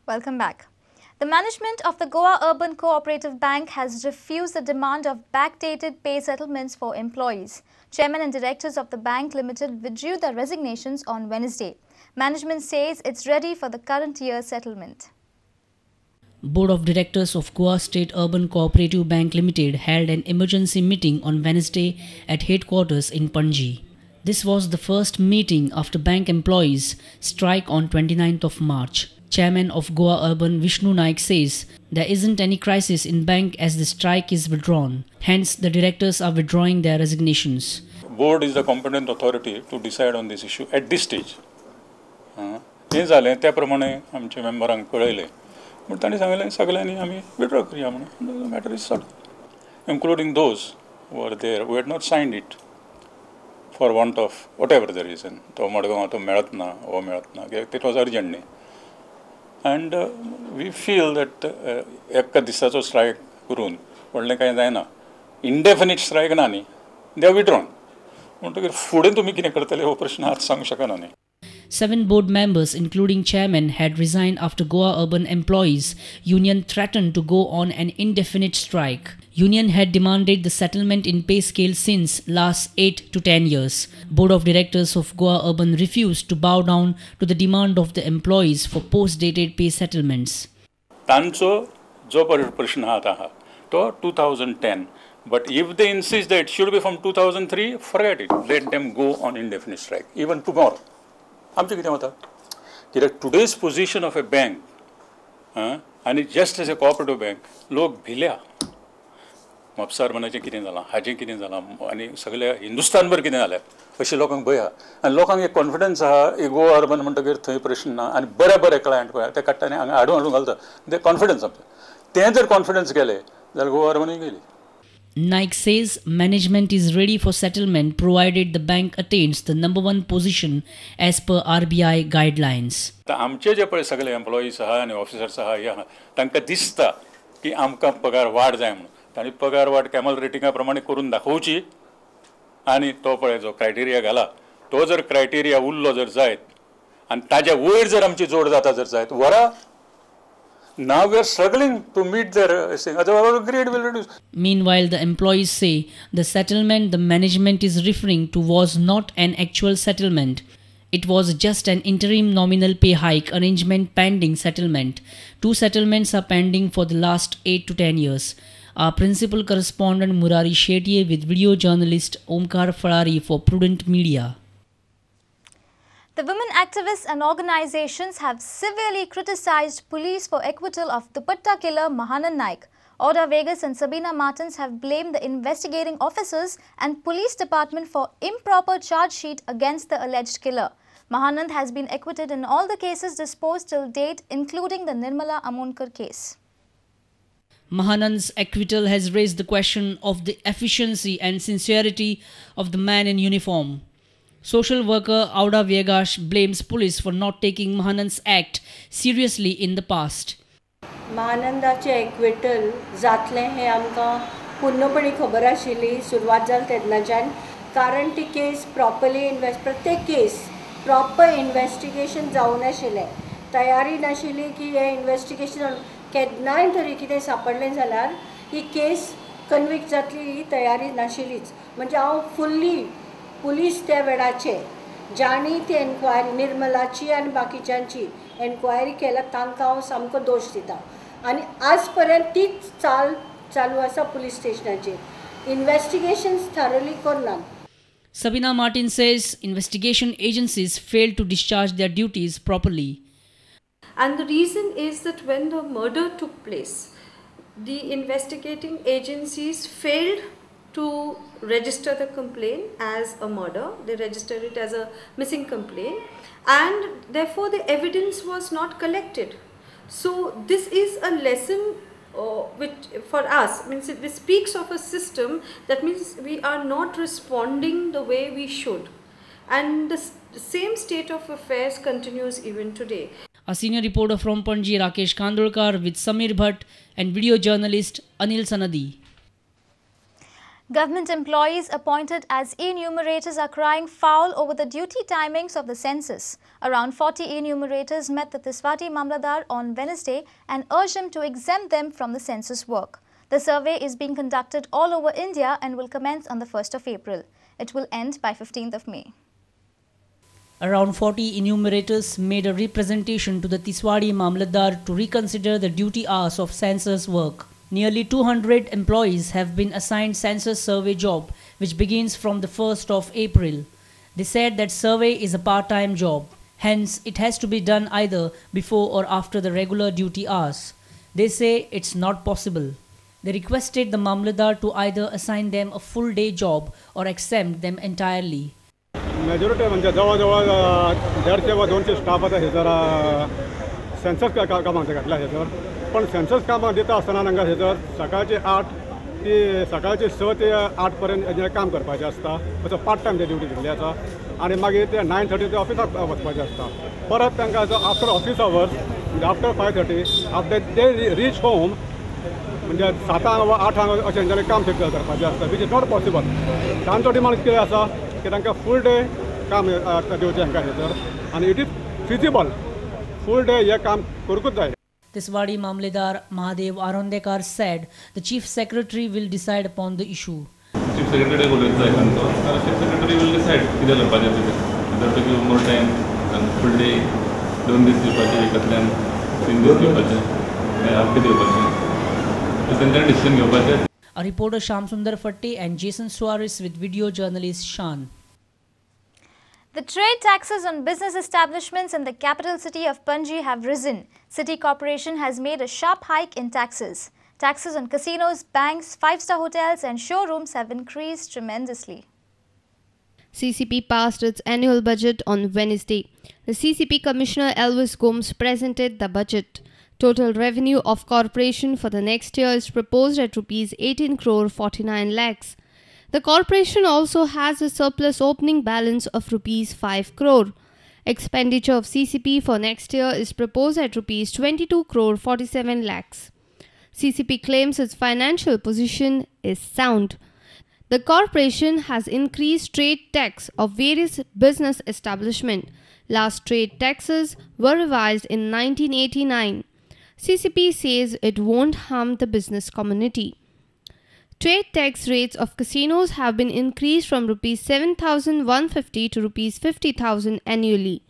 Welcome back. The management of the Goa Urban Cooperative Bank has refused the demand of backdated pay settlements for employees. Chairman and directors of the bank limited withdrew their resignations on Wednesday. Management says it's ready for the current year settlement. Board of Directors of Goa State Urban Cooperative Bank Limited held an emergency meeting on Wednesday at headquarters in Panji. This was the first meeting after bank employees' strike on 29th of March. Chairman of Goa Urban Vishnu Naik says there isn't any crisis in bank as the strike is withdrawn. Hence, the directors are withdrawing their resignations. Board is the competent authority to decide on this issue at this stage. हे जालें त्या प्रमाणे आमच्या मेंबरांक कळयलें पूण तांणी सांगलें सगळ्यांनी आमी withdraw करया म्हणून matter is solved including those where there we had not signed it for want of whatever the reason तो मडगांव तो मेळत ना हो मेळत ना कित्याक इट वॉज अर्जंट न्ही अँड वी फील दॅट एका दिसाचो स्ट्रायक करून व्हडलें कांय जायना इंडेफिनीट स्ट्रायक ना न्ही दे आर विड्रॉन म्हणटकीर फुडें तुमी कितें करतले हो प्रश्न आज सांगूंक शकना न्ही. 7 board members, including chairman, had resigned after Goa Urban Employees Union threatened to go on an indefinite strike. Union had demanded the settlement in pay scale since last 8 to 10 years. Board of Directors of Goa Urban refused to bow down to the demand of the employees for post-dated pay settlements. तांचो जो प्रश्न आहा तो 2010 but if they insist that it should be from 2003 forget it, let them go on indefinite strike even tomorrow. आमचें कितें वता कित्याक today's position of a bank आनी just as a cooperative bank लोक भिल्या म्हापसार मनाचें कितें जालां हाजें कितें जालां आनी सगळ्या हिंदुस्तानभर कितें जालें अशें लोकांक भंय आहा आनी लोकांक एक कॉन्फिडन्स आहा एक गोवा अर्बन म्हणटकीर थंय प्रश्न ना आनी बरे बरे क्लायंट पळय ते काडटा आनी हांगा हाडून घालता ते कॉन्फिडन्स आमचें तें जर कॉन्फिडन्स गेलें जाल्यार गोवा अर्बनूय गेली. Naik says management is ready for settlement provided the bank attains the number 1 position as per RBI guidelines. आमचे जे पळय सगळे एम्प्लॉईज आहा आनी ऑफिसर्स आहा हे आहा तांकां दिसता की आमकां पगार वाड जाय म्हणून तांणी पगार वाड कॅमल रेटिंगा प्रमाणे करून दाखोवची आनी तो पळय जो क्रायटेरिया घाला तो जर क्रायटेरिया उरलो जर जायत आनी ताज्या वयर जर आमची जोड जाता जर जायत वरा. Now we are struggling to meet their thing. Otherwise, our grade will reduce. Meanwhile, the employees say the settlement the management is referring to was not an actual settlement. It was just an interim nominal pay hike arrangement pending settlement. 2 settlements are pending for the last 8 to 10 years. Our principal correspondent Murari Shetye with video journalist Omkar Farari for Prudent Media. The women activists and organizations have severely criticized police for acquittal of Dupatta killer Mahanand Naik. Oda Vegas and Sabina Martins have blamed the investigating officers and police department for improper charge sheet against the alleged killer. Mahanand has been acquitted in all the cases disposed till date, including the Nirmala Amonkar case. Mahanand's acquittal has raised the question of the efficiency and sincerity of the man in uniform. Social worker Auda Vegas blames police for not taking Mahanand's act seriously in the past. महानंदाचे acquittal जातलें हें आमकां पूर्णपणी खबर आशिल्ली सुरवात जाली तेन्नाच्यान कारण ती केस प्रॉपरली प्रत्येक केस प्रॉपर इन्वेस्टिगेशन जावं नाशिल्लें तयारी नाशिल्ली की हें इन्वेस्टिगेशन केन्नाय तरी कितें सांपडलें जाल्यार ही केस कन्विक्ट जातली ही तयारी नाशिल्लीच म्हणजे हांव फुल्ली पुलीस त्या वेळाचे ज्यांनी ती एन्क्वायरी निर्मलाची आनी बाकीच्यांची एन्क्वायरी केल्या तांकां हांव सामको दोश दिता आनी आज पर्यंत तीच चालू आसा पुलीस स्टेशनाचेर इन्वेस्टिगेशन्स थरोली करनात. Sabina Martin says investigation agencies failed to discharge their duties properly. And the reason is that when the murder took place, the investigating agencies failed to register the complaint as a murder. They registered it as a missing complaint and therefore the evidence was not collected. So this is a lesson which for us means it speaks of a system that means we are not responding the way we should, and the same state of affairs continues even today. A senior reporter from Panji, Rakesh Kandolkar with Samir Bhatt and video journalist Anil Sanadi. Government employees appointed as enumerators are crying foul over the duty timings of the census. Around 40 enumerators met the Tiswadi Mamladar on Wednesday and urged him to exempt them from the census work. The survey is being conducted all over India and will commence on the 1st of April. It will end by 15th of May. Around 40 enumerators made a representation to the Tiswadi Mamladar to reconsider the duty hours of census work. Nearly 200 employees have been assigned census survey job, which begins from the 1st of April. They said that survey is a part-time job. Hence, it has to be done either before or after the regular duty hours. They say it's not possible. They requested the Mamladar to either assign them a full-day job or exempt them entirely. Majority म्हणजे जवळजवळ 150 व 200 staff आता हे जरा census कामांचे घातला हेजर पण census कामां दिता आसतना तांकां हेजर सकाळचे 8 ते सकाळचे 6 ते 8 पर्यंत हेजेर काम करपाचें आसता असो पार्ट टायम ते ड्युटी दिल्ली आसा आनी मागीर ते 9:30 ते ऑफिसाक वचपाचें आसता परत तांकां आफ्टर ऑफिस आवर्स म्हणजे after 5:30 after they reach home म्हणजे 7 वा 8 अशें तेंच्यांनी काम करपाचें आसता वीच इज नॉट पॉसिबल तांचो डिमांड कितें आसा की तांकां फूल डे काम दिवचें तांकां हेजर आनी it is feasible full day हे काम करूंकूच जाय. Tiswadi Mamladar Mahadev Arondekar said the Chief Secretary will decide upon the issue. Chief Secretary will decide on the Chief Secretary will decide कितें करपाचें तें whether to give more time and full day 2 दीस दिवपाचें एकांतल्यान 3 दीस दिवपाचें half day दिवपाचें तें तांच्यानी decision घेवपाचें. A reporter Shamsundar Fatte and Jason Suarez with video journalist Shan. The trade taxes on business establishments in the capital city of Panji have risen. City Corporation has made a sharp hike in taxes. Taxes on casinos, banks, 5-star hotels and showrooms have increased tremendously. CCP passed its annual budget on Wednesday. The CCP Commissioner Elvis Gomes presented the budget. Total revenue of corporation for the next year is proposed at rupees 18 crore 49 lakhs. The corporation also has a surplus opening balance of rupees 5 crore. Expenditure of CCP for next year is proposed at rupees 22 crore 47 lakhs. CCP claims its financial position is sound. The corporation has increased trade tax of various business establishments. Last trade taxes were revised in 1989. CCP says it won't harm the business community. Trade tax rates of casinos have been increased from rupees 7,150 to rupees 50,000 annually.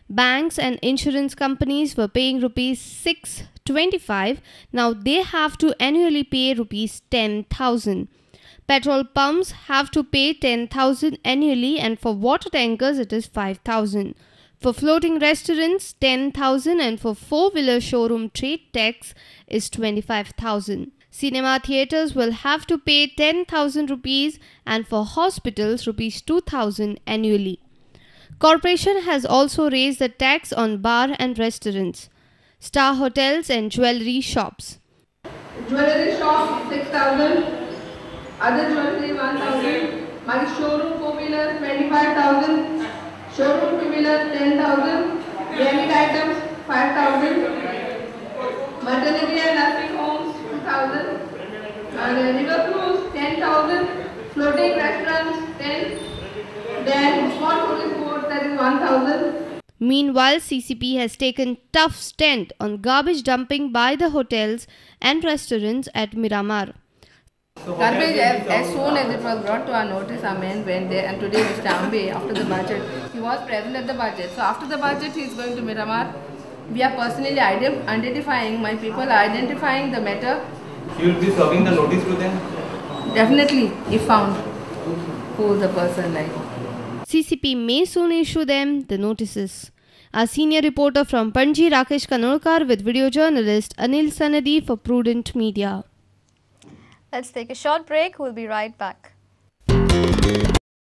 Banks and insurance companies were paying rupees 625. Now they have to annually pay rupees 10,000. Petrol pumps have to pay 10,000 annually and for water tankers it is 5,000. For floating restaurants, 10,000 and for four-wheeler showroom trade tax is 25,000. Cinema theatres will have to pay 10,000 rupees and for hospitals rupees 2,000 annually. Corporation has also raised the tax on bar and restaurants, star hotels and jewellery shops. Jewellery shop 6,000, other jewellery 1,000, my showroom four-wheeler 25,000. Showroom two-wheeler 10,000, gaming items 5,000, maternity and nursing homes 2,000, and river cruise 10,000, floating restaurants 10, then small police boat that is 1,000. Meanwhile, CCP has taken tough stand on garbage dumping by the hotels and restaurants at Miramar. Garbage, as soon as it was brought to our notice, our men went there, and today Mr. Ambe, after the budget, he was present at the budget. So after the budget, he is going to Miramar. We are personally identifying, my people are identifying the matter. You will be serving the notice to them? Definitely, if found who is the person like. CCP may soon issue them the notices. Our senior reporter from Panji, Rakesh Kanolkar, with video journalist Anil Sanadi for Prudent Media. Let's take a short break. We'll be right back.